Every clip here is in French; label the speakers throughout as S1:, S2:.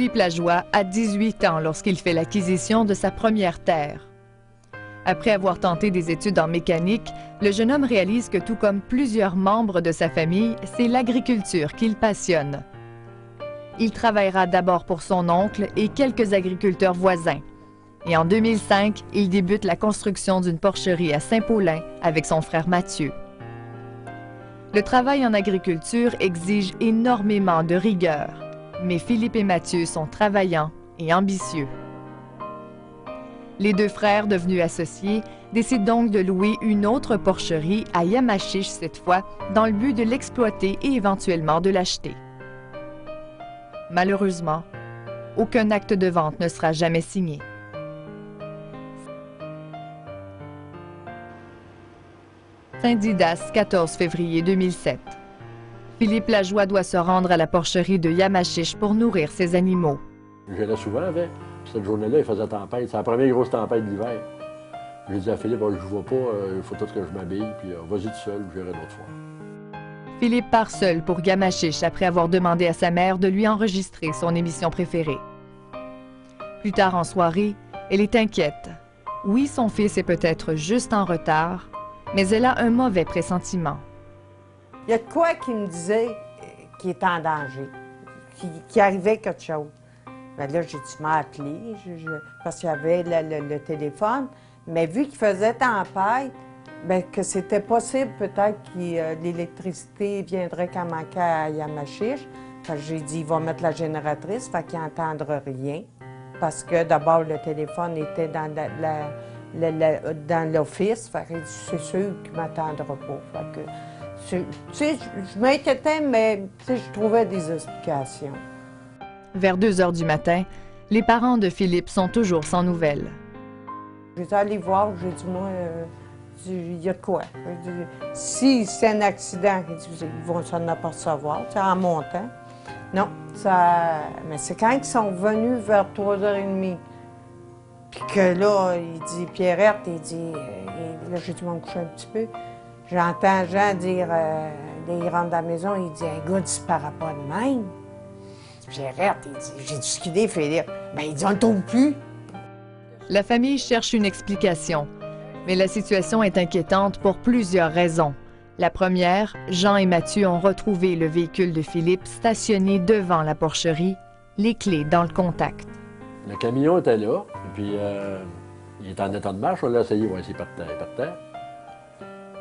S1: Philippe Lajoie a 18 ans lorsqu'il fait l'acquisition de sa première terre. Après avoir tenté des études en mécanique, le jeune homme réalise que tout comme plusieurs membres de sa famille, c'est l'agriculture qui le passionne. Il travaillera d'abord pour son oncle et quelques agriculteurs voisins. Et en 2005, il débute la construction d'une porcherie à Saint-Paulin avec son frère Mathieu. Le travail en agriculture exige énormément de rigueur, mais Philippe et Mathieu sont travaillants et ambitieux. Les deux frères, devenus associés, décident donc de louer une autre porcherie à Yamachiche cette fois, dans le but de l'exploiter et éventuellement de l'acheter. Malheureusement, aucun acte de vente ne sera jamais signé. Saint-Didas, 14 février 2007. Philippe Lajoie doit se rendre à la porcherie de Yamachiche pour nourrir ses animaux.
S2: J'allais souvent avec. Cette journée-là, il faisait tempête. C'est la première grosse tempête d'hiver. J'ai dit à Philippe, je ne vois pas, il faut tout que je m'habille, puis vas-y tout seul, je verrai d'autres fois.
S1: Philippe part seul pour Yamachiche après avoir demandé à sa mère de lui enregistrer son émission préférée. Plus tard en soirée, elle est inquiète. Oui, son fils est peut-être juste en retard, mais elle a un mauvais pressentiment.
S3: Il y a de quoi qui me disait qu'il était en danger, qu'il arrivait quelque chose. Bien là, j'ai dû m'appeler parce qu'il y avait le téléphone. Mais vu qu'il faisait tempête, bien, que c'était possible peut-être que l'électricité viendrait qu'à manquer à Yamachiche. J'ai dit, il va mettre la génératrice, fait qu'il n'entendra rien. Parce que d'abord, le téléphone était dans l'office, fait que c'est sûr qu'il ne m'attendra pas. Fait que, tu sais, je m'inquiétais, mais je trouvais des explications.
S1: Vers 2 heures du matin, les parents de Philippe sont toujours sans nouvelles.
S3: J'étais allée voir, j'ai dit, moi, il y a de quoi. Si c'est un accident, ils vont s'en apercevoir, en montant. Non, mais c'est quand ils sont venus vers 3h30. Puis que là, il dit, Pierrette, il dit, là, j'ai dû m'en coucher un petit peu. J'entends Jean dire, là, il rentre dans la maison, il dit, un gars disparaît pas de même. Pierrette, il dit, j'ai discuté, Philippe. Bien, il dit, on ne le trouve plus.
S1: La famille cherche une explication, mais la situation est inquiétante pour plusieurs raisons. La première, Jean et Mathieu ont retrouvé le véhicule de Philippe stationné devant la porcherie, les clés dans le contact.
S2: Le camion était là, et puis il était en état de marche, on l'a essayé, voir s'il partait.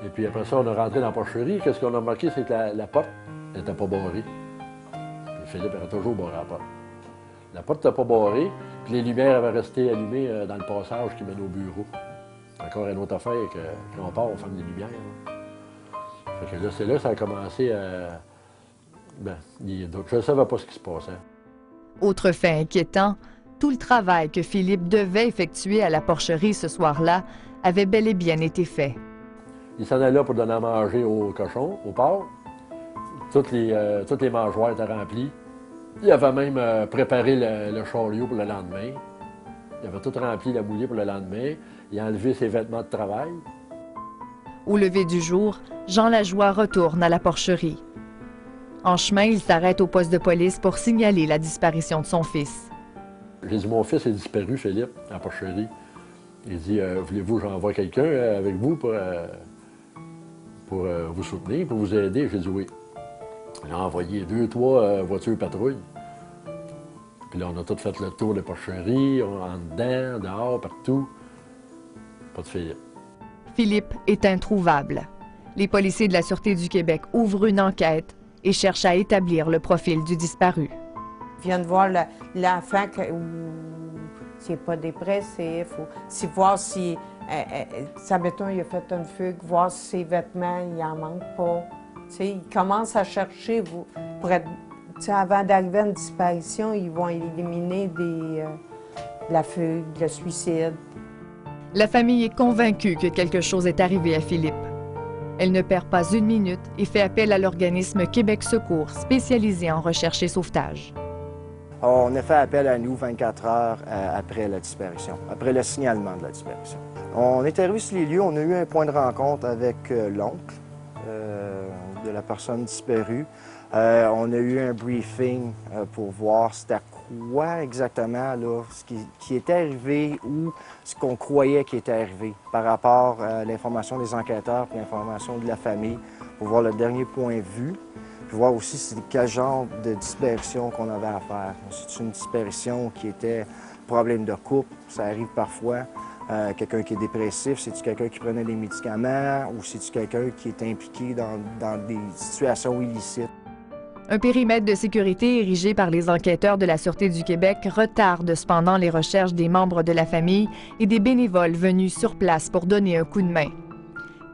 S2: Et puis après ça, on est rentré dans la porcherie. Qu'est-ce qu'on a remarqué, c'est que la porte n'était pas barrée. Puis Philippe avait toujours barré la porte. La porte n'était pas barrée, puis les lumières avaient resté allumées dans le passage qui mène au bureau. Encore une autre affaire que quand on part, on ferme les lumières. Fait que là, c'est là que ça a commencé à... donc je ne savais pas ce qui se passait.
S1: Autre fait inquiétant, tout le travail que Philippe devait effectuer à la porcherie ce soir-là avait bel et bien été fait.
S2: Il s'en allait là pour donner à manger aux cochons, aux porcs. Toutes les mangeoires étaient remplies. Il avait même préparé le chariot pour le lendemain. Il avait tout rempli la bouillie pour le lendemain. Il a enlevé ses vêtements de travail.
S1: Au lever du jour, Jean Lajoie retourne à la porcherie. En chemin, il s'arrête au poste de police pour signaler la disparition de son fils.
S2: J'ai dit, mon fils est disparu, Philippe, à la porcherie. Il dit, voulez-vous que j'envoie quelqu'un avec vous pour vous soutenir, pour vous aider? J'ai dit oui. Il a envoyé 2 ou 3 voitures patrouilles. Puis là, on a tout fait le tour de porcherie, en dedans, dehors, partout. Pas de Philippe.
S1: Philippe est introuvable. Les policiers de la Sûreté du Québec ouvrent une enquête et cherchent à établir le profil du disparu.
S3: Ils viennent voir l'enfant, s'il n'est pas dépressif, ou voir si, mettons, il a fait une fugue, voir si ses vêtements, il n'en manque pas. T'sais, ils commencent à chercher pour être... Avant d'arriver à une disparition, ils vont éliminer la fugue, le suicide.
S1: La famille est convaincue que quelque chose est arrivé à Philippe. Elle ne perd pas une minute et fait appel à l'organisme Québec Secours, spécialisé en recherche et sauvetage.
S4: On a fait appel à nous 24 heures après la disparition, après le signalement de la disparition. On est arrivé sur les lieux, on a eu un point de rencontre avec l'oncle de la personne disparue. On a eu un briefing pour voir c'était quoi exactement là, ce qui était arrivé ou ce qu'on croyait qui était arrivé par rapport à l'information des enquêteurs et l'information de la famille, pour voir le dernier point de vue, puis voir aussi c'est quel genre de disparition qu'on avait à faire. C'est une disparition qui était problème de couple, ça arrive parfois. Quelqu'un qui est dépressif, c'est-tu quelqu'un qui prenait des médicaments ou c'est-tu quelqu'un qui est impliqué dans des situations illicites?
S1: Un périmètre de sécurité érigé par les enquêteurs de la Sûreté du Québec retarde cependant les recherches des membres de la famille et des bénévoles venus sur place pour donner un coup de main.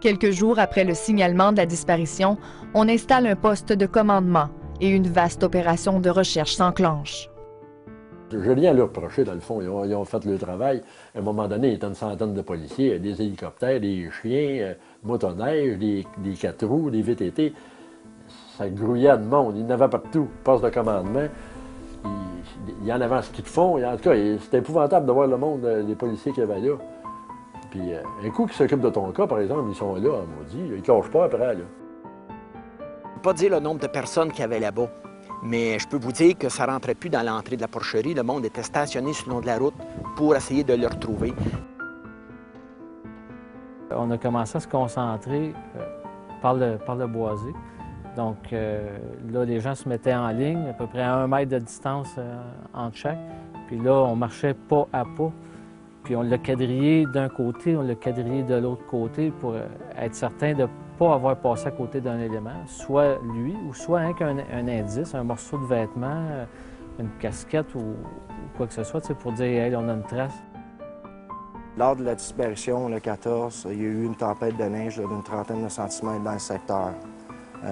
S1: Quelques jours après le signalement de la disparition, on installe un poste de commandement et une vaste opération de recherche s'enclenche.
S2: Je n'ai rien à leur reprocher, dans le fond. Ils ont fait le travail. À un moment donné, il y avait une centaine de policiers, des hélicoptères, des chiens, motoneiges, des 4 roues, des VTT. Ça grouillait de monde. Il y en avait partout. Poste de commandement. Il y en avait en ski de fond. En tout cas, c'était épouvantable de voir le monde, les policiers qu'il y avait là. Puis un coup qui s'occupe de ton cas, par exemple, ils sont là, maudit. Ils ne cachent pas après, là.
S5: Je ne peux pas dire le nombre de personnes qu'il y avait là-bas, mais je peux vous dire que ça ne rentrait plus dans l'entrée de la porcherie. Le monde était stationné sur le long de la route pour essayer de le retrouver.
S6: On a commencé à se concentrer par le boisé. Donc là, les gens se mettaient en ligne, à peu près à 1 mètre de distance entre chaque. Puis là, on marchait pas à pas. Puis on l'a quadrillé d'un côté, on l'a quadrillé de l'autre côté pour être certain de ne pas avoir passé à côté d'un élément, soit lui ou soit un indice, un morceau de vêtement, une casquette ou quoi que ce soit, pour dire hey, on a une trace.
S4: Lors de la disparition, le 14, il y a eu une tempête de neige d'une trentaine de centimètres dans le secteur.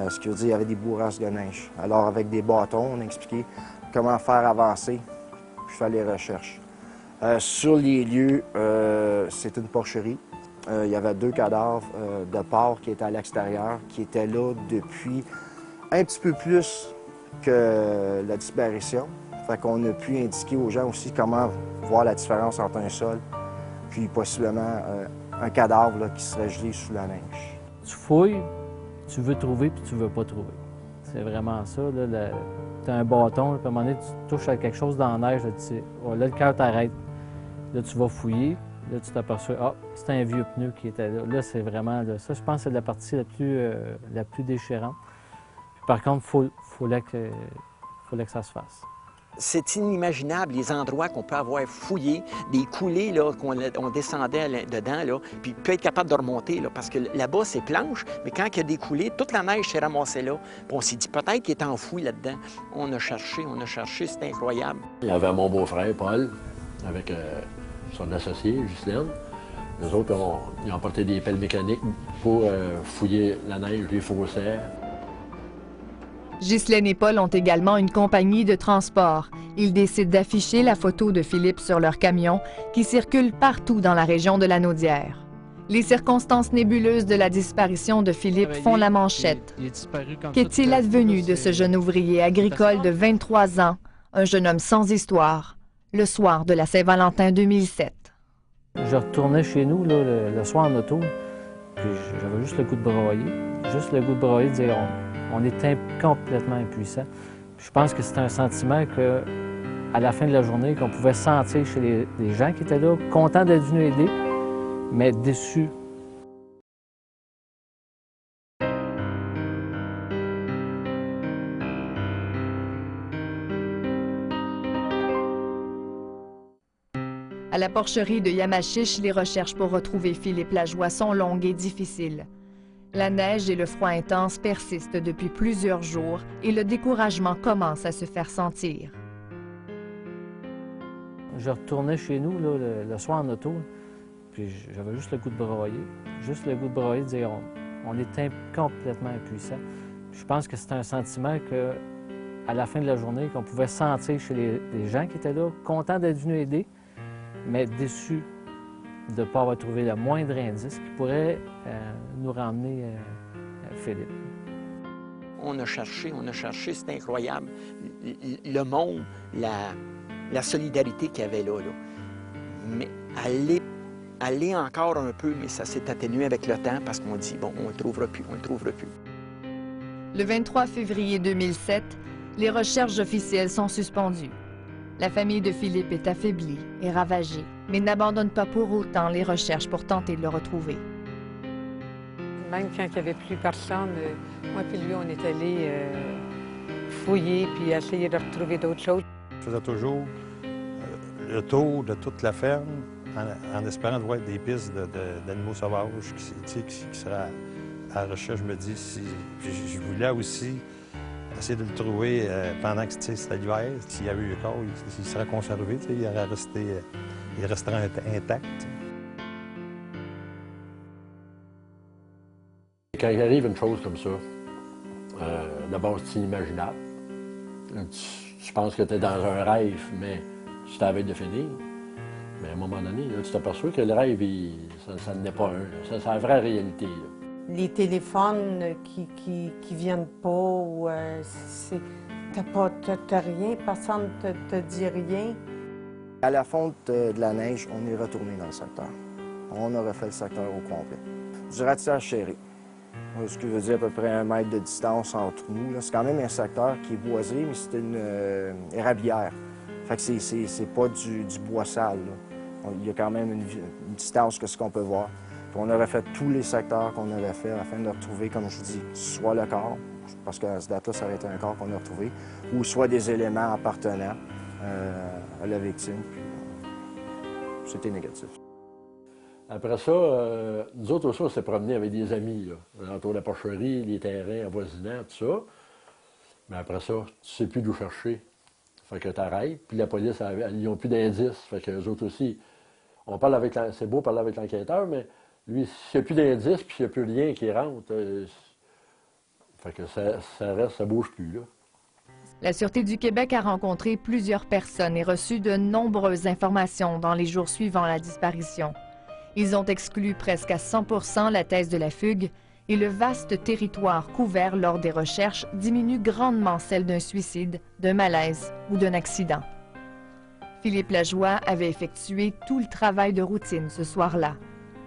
S4: Ce qui veut dire qu'il y avait des bourrasques de neige. Alors, avec des bâtons, on a expliqué comment faire avancer, puis faire les recherches. Sur les lieux, c'est une porcherie. Il y avait 2 cadavres de porcs qui étaient à l'extérieur, qui étaient là depuis un petit peu plus que la disparition. Fait qu'on a pu indiquer aux gens aussi comment voir la différence entre un sol puis possiblement un cadavre là, qui serait gelé sous la neige.
S6: Tu fouilles, tu veux trouver puis tu veux pas trouver. C'est vraiment ça. Tu as un bâton, puis à un moment donné, tu touches à quelque chose dans la neige, là, tu sais, oh, là le cœur t'arrête. Là, tu vas fouiller, là, tu t'aperçois, ah, c'est un vieux pneu qui était là. Là, c'est vraiment, là, ça, je pense que c'est la partie la plus déchirante. Puis, par contre, il fallait que ça se fasse.
S5: C'est inimaginable, les endroits qu'on peut avoir fouillés, des coulées là, qu'on descendait dedans, là, puis peut être capable de remonter, là, parce que là-bas, c'est planche, mais quand il y a des coulées, toute la neige s'est ramassée là. Puis on s'est dit peut-être qu'il est enfoui là-dedans. On a cherché, c'est incroyable.
S2: Il y avait mon beau-frère, Paul, avec son associé, Ghislaine. Les autres, ils ont porté des pelles mécaniques pour fouiller la neige, les faussaires.
S1: Ghislaine et Paul ont également une compagnie de transport. Ils décident d'afficher la photo de Philippe sur leur camion qui circule partout dans la région de Lanaudière. Les circonstances nébuleuses de la disparition de Philippe font la manchette. Qu'est-il advenu de ce jeune ouvrier agricole de 23 ans, un jeune homme sans histoire, le soir de la Saint-Valentin 2007?
S6: Je retournais chez nous là, le soir en auto, puis j'avais juste le goût de broyer, de dire on est complètement impuissant. Je pense que c'est un sentiment que, à la fin de la journée, qu'on pouvait sentir chez les gens qui étaient là, contents d'être venus aider, mais déçus.
S1: À la porcherie de Yamachiche, les recherches pour retrouver Philippe Lajoie sont longues et difficiles. La neige et le froid intense persistent depuis plusieurs jours et le découragement commence à se faire sentir.
S6: Je retournais chez nous là, le soir en auto, puis j'avais juste le goût de broyer, de dire on est complètement impuissant. Je pense que c'est un sentiment que, à la fin de la journée, qu'on pouvait sentir chez les gens qui étaient là, contents d'être venus aider, mais déçus de ne pas avoir trouvé le moindre indice qui pourrait nous ramener Philippe.
S5: On a cherché, c'est incroyable. Le monde, la solidarité qu'il y avait là. Mais aller encore un peu, mais ça s'est atténué avec le temps parce qu'on dit, bon, on ne le trouvera plus.
S1: Le 23 février 2007, les recherches officielles sont suspendues. La famille de Philippe est affaiblie et ravagée, mais n'abandonne pas pour autant les recherches pour tenter de le retrouver.
S7: Même quand il n'y avait plus personne, moi et lui, on est allés fouiller puis essayer de retrouver d'autres choses.
S8: Je faisais toujours le tour de toute la ferme en espérant de voir des pistes d'animaux sauvages qui seraient à la recherche. Je me dis, si je voulais aussi essayer de le trouver pendant que c'était l'hiver. S'il y avait eu le corps, il serait conservé, il resterait intact.
S2: Quand il arrive une chose comme ça, d'abord c'est inimaginable. Tu penses que tu es dans un rêve, mais tu t'avais de finir. Mais à un moment donné, là, tu t'aperçois que le rêve, ça n'est pas un. C'est la vraie réalité. Là.
S3: Les téléphones qui viennent pas, ou t'as rien, personne te dit rien.
S4: À la fonte de la neige, on est retourné dans le secteur. On a refait le secteur au complet. Du ratissage serré. Ce qui veut dire à peu près 1 mètre de distance entre nous. C'est quand même un secteur qui est boisé, mais c'est une érablière. Fait que c'est pas du bois sale. Là. Il y a quand même une distance que ce qu'on peut voir. Puis on a refait tous les secteurs qu'on avait fait afin de retrouver, comme je dis, soit le corps, parce qu'à ce date-là, ça aurait été un corps qu'on a retrouvé, ou soit des éléments appartenant à la victime. Puis c'était négatif.
S2: Après ça, nous autres aussi, on s'est promenés avec des amis, là, autour de la porcherie, les terrains avoisinants, tout ça. Mais après ça, tu sais plus d'où chercher. Fait que t'arrêtes, puis la police, ils n'ont plus d'indices. Fait que les autres aussi, on parle avec, c'est beau parler avec l'enquêteur, mais lui, s'il n'y a plus d'indices, puis s'il n'y a plus rien qui rentre, fait que ça reste, ça bouge plus, là.
S1: La Sûreté du Québec a rencontré plusieurs personnes et reçu de nombreuses informations dans les jours suivant la disparition. Ils ont exclu presque à 100% la thèse de la fugue et le vaste territoire couvert lors des recherches diminue grandement celle d'un suicide, d'un malaise ou d'un accident. Philippe Lajoie avait effectué tout le travail de routine ce soir-là.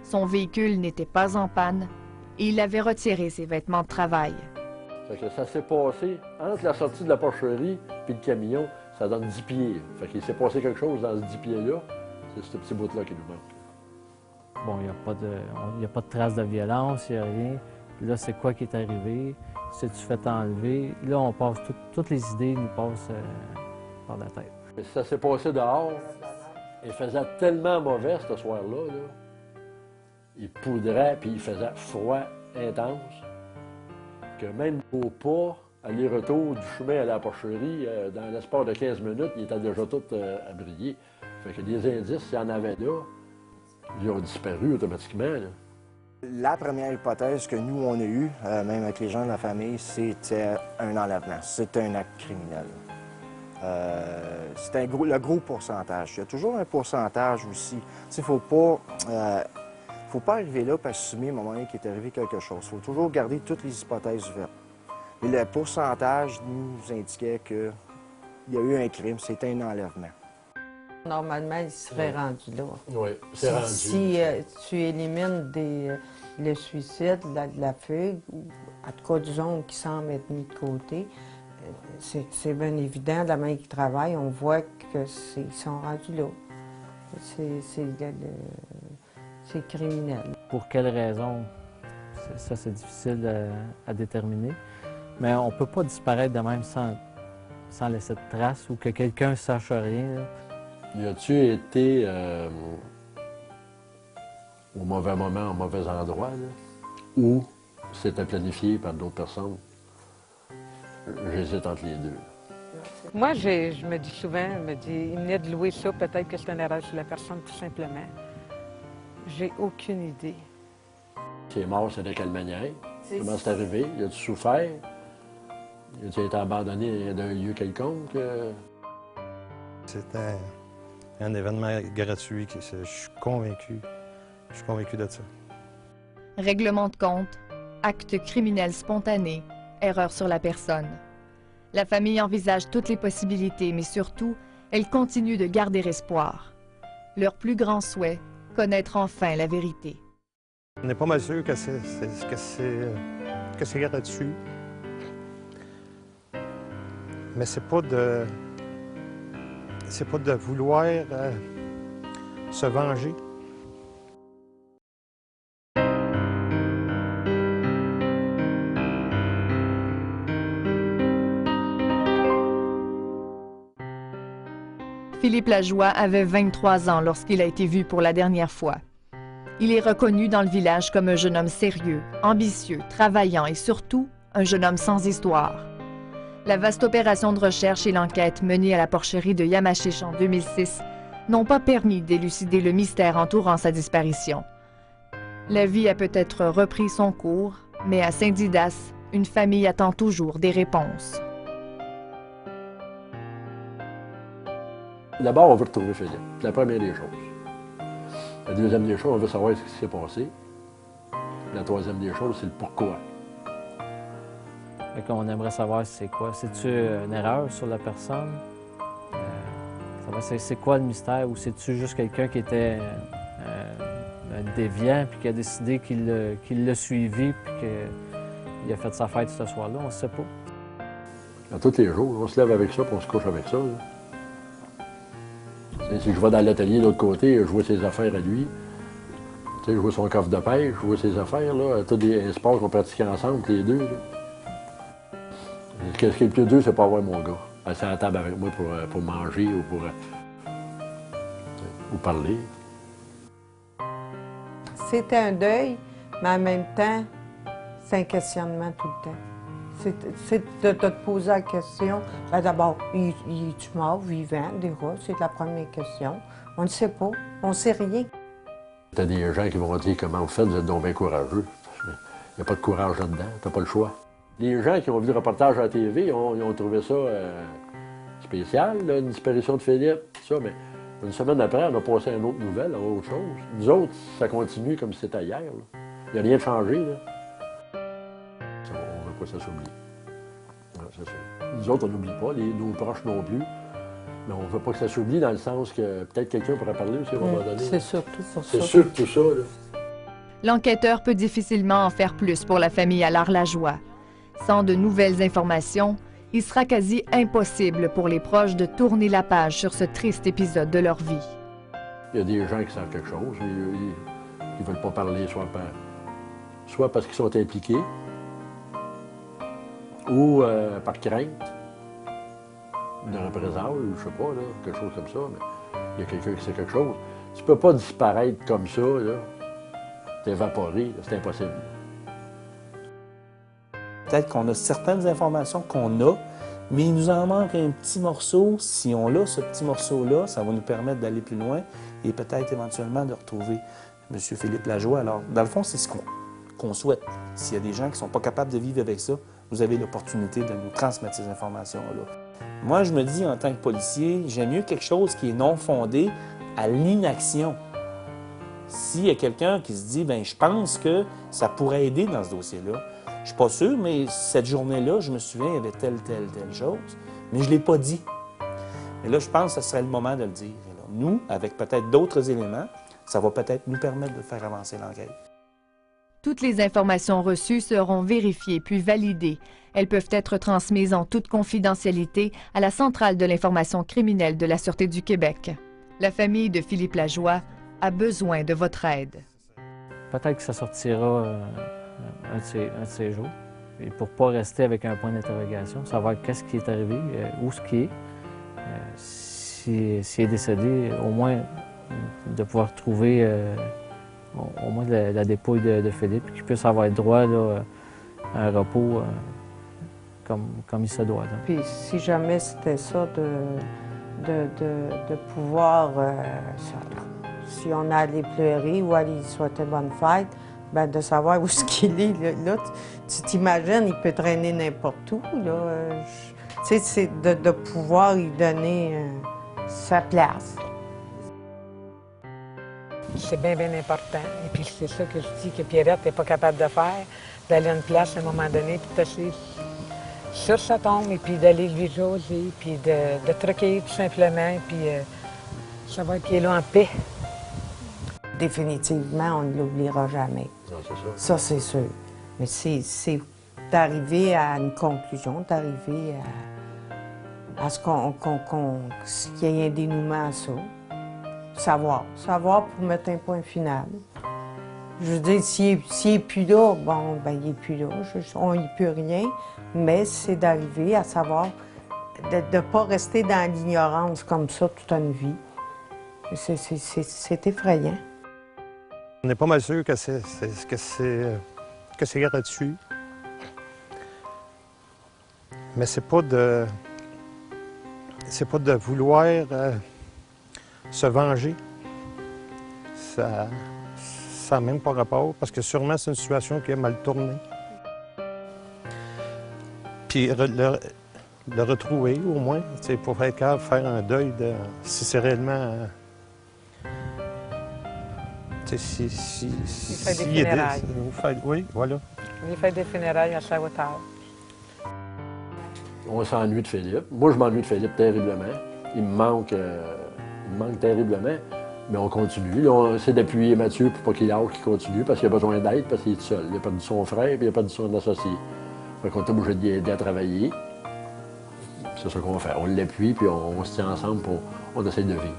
S1: Son véhicule n'était pas en panne et il avait retiré ses vêtements de travail.
S2: Fait que ça s'est passé entre la sortie de la porcherie et le camion, ça donne 10 pieds. Fait qu'il s'est passé quelque chose dans ce 10 pieds-là. C'est ce petit bout-là qui nous manque.
S6: Bon, il n'y a pas de traces de violence, il n'y a rien. Là, c'est quoi qui est arrivé? Si tu fais enlever? Là, on passe toutes les idées nous passent par la tête.
S2: Mais ça s'est passé dehors. Il faisait tellement mauvais ce soir-là. Là. Il poudrait, puis il faisait froid intense. Que même au pas, aller-retour du chemin à la porcherie, dans l'espace de 15 minutes, il était déjà tout à briller. Fait que les indices, s'il y en avait là, ils ont disparu automatiquement. Là.
S4: La première hypothèse que nous, on a eue, même avec les gens de la famille, c'était un enlèvement. C'était un acte criminel. C'est le gros pourcentage. Il y a toujours un pourcentage aussi. Il ne faut pas arriver là et assumer au moment donné qu'il est arrivé quelque chose. Il faut toujours garder toutes les hypothèses ouvertes. Mais le pourcentage nous indiquait qu'il y a eu un crime, c'était un enlèvement.
S3: Normalement, il serait rendu là.
S2: Oui, c'est rendu.
S3: Si tu élimines le suicide, la fugue, ou en tout cas, disons, qui semble être mis de côté, c'est bien évident, la main qui travaille, on voit qu'ils sont rendus là. C'est criminel.
S6: Pour quelles raisons? Ça, c'est difficile à déterminer. Mais on ne peut pas disparaître de même sans laisser de traces ou que quelqu'un ne sache rien. Là.
S2: Y a-tu été au mauvais moment, au mauvais endroit, là, ou c'était planifié par d'autres personnes? J'hésite entre les deux.
S7: Moi, je me dis souvent, il venait de louer ça, peut-être que c'est un erreur sur la personne, tout simplement. J'ai aucune idée.
S2: C'est mort, c'est de quelle manière? Comment c'est arrivé? Y a-tu souffert? Y a-tu été abandonné d'un lieu quelconque?
S8: C'était un événement gratuit, je suis convaincu. Je suis convaincu de ça.
S1: Règlement de compte, acte criminel spontané, erreur sur la personne. La famille envisage toutes les possibilités, mais surtout, elle continue de garder espoir. Leur plus grand souhait, connaître enfin la vérité.
S8: On n'est pas mal sûr que c'est gratuit. Mais c'est pas de vouloir se venger.
S1: Philippe Lajoie avait 23 ans lorsqu'il a été vu pour la dernière fois. Il est reconnu dans le village comme un jeune homme sérieux, ambitieux, travaillant et surtout un jeune homme sans histoire. La vaste opération de recherche et l'enquête menée à la porcherie de Yamachiche en 2006 n'ont pas permis d'élucider le mystère entourant sa disparition. La vie a peut-être repris son cours, mais à Saint-Didas, une famille attend toujours des réponses.
S2: D'abord, on veut retrouver Philippe. C'est la première des choses. La deuxième des choses, on veut savoir ce qui s'est passé. La troisième des choses, c'est le pourquoi.
S6: On aimerait savoir c'est quoi. C'est-tu une erreur sur la personne? C'est quoi le mystère? Ou c'est-tu juste quelqu'un qui était déviant puis qui a décidé qu'il l'a suivi puis qu'il a fait sa fête ce soir-là? On ne sait pas.
S2: À tous les jours, on se lève avec ça puis on se couche avec ça. Là. Si je vais dans l'atelier de l'autre côté, je vois ses affaires à lui. Je vois son coffre de pêche, je vois ses affaires, là, tous les sports qu'on pratiquait ensemble, les deux. Là. Ce qui est le plus dur, c'est pas avoir mon gars assis à la table avec moi pour manger ou pour parler.
S3: C'était un deuil, mais en même temps, c'est un questionnement tout le temps. C'est de te poser la question, ben d'abord, es-tu mort, vivant, des rats? C'est la première question. On ne sait pas, on ne sait rien.
S2: T'as des gens qui vont dire comment vous faites, vous êtes donc bien courageux. Il n'y a pas de courage là-dedans, t'as pas le choix. Les gens qui ont vu le reportage à la TV, ils ont trouvé ça spécial, là, une disparition de Philippe, ça, mais une semaine après, on a passé à une autre nouvelle, à autre chose. Nous autres, ça continue comme si c'était hier. Il n'y a rien de changé, là. On veut pas que ça s'oublie. C'est ça. Nous autres, on n'oublie pas, nos proches non plus. Mais on ne veut pas que ça s'oublie dans le sens que peut-être quelqu'un pourrait parler aussi à un moment donné.
S3: C'est surtout pour ça.
S2: C'est surtout ça, là.
S1: L'enquêteur peut difficilement en faire plus pour la famille Allard-Lajoie. Sans de nouvelles informations, il sera quasi impossible pour les proches de tourner la page sur ce triste épisode de leur vie.
S2: Il y a des gens qui savent quelque chose, ils ne veulent pas parler, soit parce qu'ils sont impliqués, ou par crainte de représailles, ou je sais pas, là, quelque chose comme ça, mais il y a quelqu'un qui sait quelque chose. Tu peux pas disparaître comme ça, là, t'évaporer, c'est impossible.
S9: Peut-être qu'on a certaines informations qu'on a, mais il nous en manque un petit morceau. Si on a ce petit morceau-là, ça va nous permettre d'aller plus loin et peut-être éventuellement de retrouver M. Philippe Lajoie. Alors, dans le fond, c'est ce qu'on souhaite. S'il y a des gens qui ne sont pas capables de vivre avec ça, vous avez l'opportunité de nous transmettre ces informations-là. Moi, je me dis, en tant que policier, j'aime mieux quelque chose qui est non fondé à l'inaction. S'il y a quelqu'un qui se dit, bien, je pense que ça pourrait aider dans ce dossier-là, je ne suis pas sûr, mais cette journée-là, je me souviens, il y avait telle chose, mais je ne l'ai pas dit. Mais là, je pense que ce serait le moment de le dire. Et là, nous, avec peut-être d'autres éléments, ça va peut-être nous permettre de faire avancer l'enquête.
S1: Toutes les informations reçues seront vérifiées puis validées. Elles peuvent être transmises en toute confidentialité à la Centrale de l'information criminelle de la Sûreté du Québec. La famille de Philippe Lajoie a besoin de votre aide.
S6: Peut-être que ça sortira un de ces jours. Et pour ne pas rester avec un point d'interrogation, savoir qu'est-ce qui est arrivé, où ce qui est. S'il est décédé, au moins de pouvoir trouver au moins la dépouille de Philippe, qu'il puisse avoir droit là, à un repos comme il se doit. Donc.
S3: Puis si jamais c'était ça, de pouvoir, si on allait pleurer ou aller souhaiter bonne fête, bien de savoir où est-ce qu'il est. Là, tu t'imagines, il peut traîner n'importe où. Tu sais, c'est de pouvoir lui donner sa place.
S7: C'est bien, bien important. Et puis c'est ça que je dis que Pierrette n'est pas capable de faire, d'aller à une place à un moment donné, puis t'asseoir sur sa tombe, et puis d'aller lui jaser, puis de troquer tout simplement, puis savoir qu'il est là en paix.
S3: Définitivement, on ne l'oubliera jamais.
S2: Non, c'est ça.
S3: Ça, c'est sûr. Mais c'est d'arriver à une conclusion, d'arriver à ce qu'il y ait un dénouement à ça. Savoir pour mettre un point final. Je veux dire, s'il n'est plus là, bon, ben il n'est plus là, on n'y peut rien, mais c'est d'arriver à savoir, de ne pas rester dans l'ignorance comme ça toute une vie. C'est effrayant.
S8: On est pas mal sûr que c'est gratuit. Mais c'est pas de vouloir se venger. Ça n'a même pas rapport, parce que sûrement c'est une situation qui a mal tourné. Puis le retrouver au moins, pour être capable de faire un deuil de si c'est réellement.
S7: Il fait des funérailles.
S8: Oui, voilà.
S7: Il fait des funérailles à sa hauteur.
S2: On s'ennuie de Philippe. Moi, je m'ennuie de Philippe terriblement. Il me manque terriblement, mais on continue. Là, on essaie d'appuyer Mathieu pour pas qu'il lâche, qu'il continue, parce qu'il a besoin d'aide, parce qu'il est tout seul. Il a perdu son frère, puis il a perdu son associé. Fait qu'on est obligé de l'aider à travailler. C'est ça qu'on va faire. On l'appuie, puis on se tient ensemble, puis on essaie de vivre.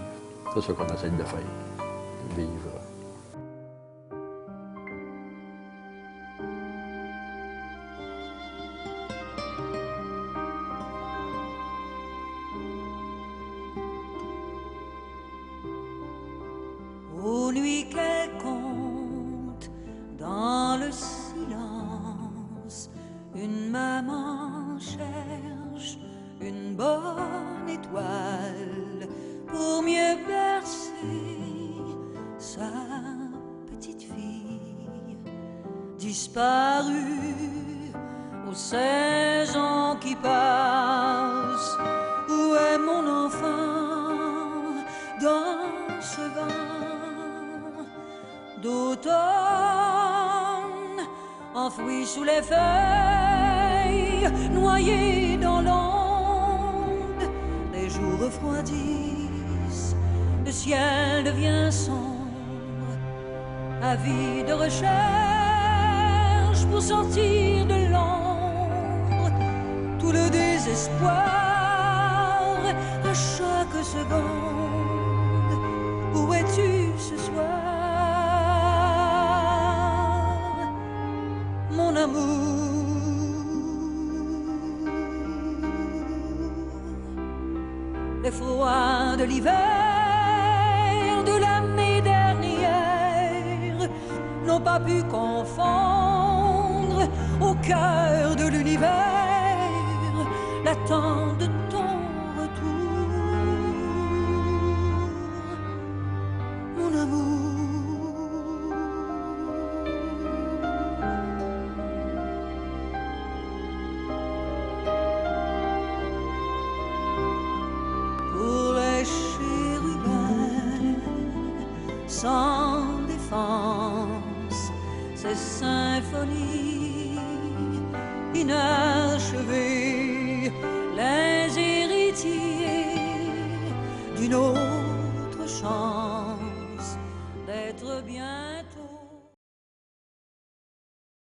S2: C'est ça qu'on essaie de faire. Vivre.
S10: Aux nuits qu'elle compte dans le silence, une maman cherche une bonne étoile pour mieux bercer sa petite fille disparue aux saisons qui passent. Où est mon enfant dans ce vent d'automne, enfoui sous les feuilles, noyé dans l'onde? Les jours refroidissent, le ciel devient sombre, avide de recherche pour sortir de l'ombre. Tout le désespoir à chaque seconde. Où es-tu ce soir, mon amour? Les froids de l'hiver de l'année dernière n'ont pas pu confondre au cœur de l'univers l'attente de ton retour, mon amour. Pour les chérubins sans défense, ces symphonies inachevées, les héritiers d'une autre chance.